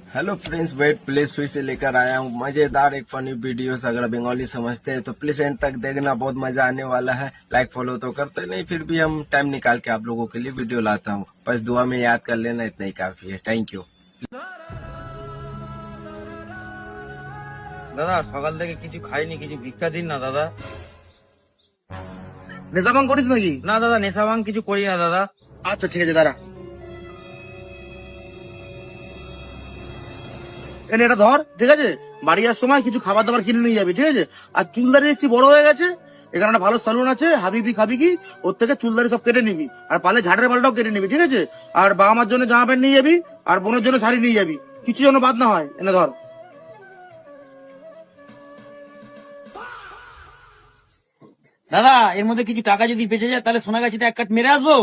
Hello friends, wait please फिर से लेकर आया हूँ मजेदार एक फनी वीडियोस। अगर बंगाली समझते हैं तो प्लीज एंड तक देखना, बहुत मजा आने वाला है। लाइक फॉलो तो करते नहीं, फिर भी हम टाइम निकाल के आप लोगों के लिए वीडियो लाता हूँ। बस दुआ में याद कर लेना, इतना ही काफी है। Thank you. দাদা সকাল থেকে কিছু খাইনি, কিছু ভিক্ষা দিন না দাদা। নেশা ভাঙ করিস নাকি? না দাদা, নেশা ভাঙ কিছু করি না দাদা। আচ্ছা ঠিক আছে দাঁড়া, এনে এটা ধর, ঠিক আছে? বাড়ি যাওয়ার সময় কিছু খাবার দাবার কিনে নিয়ে যাবি, ঠিক আছে? আর চুলদারি দেখছি বড় হয়ে গেছে, এখানে একটা ভালো সালুন আছে, হাবিবি খাবি কি, ওর থেকে চুলদারি সব কেটে নিবি, আর পালে ঝাড়ের বালটাও কেটে নিবি, ঠিক আছে? আর বাবা মার জন্য জামা প্যান্ট নিয়ে যাবি, আর বোনের জন্য শাড়ি নিয়ে যাবি, কিছু যেন বাদ না হয়। এনে ধর। দাদা এর মধ্যে কিছু টাকা যদি বেঁচে যায় তাহলে সোনাগাছিতে এক কাঠ মেরে আসবো।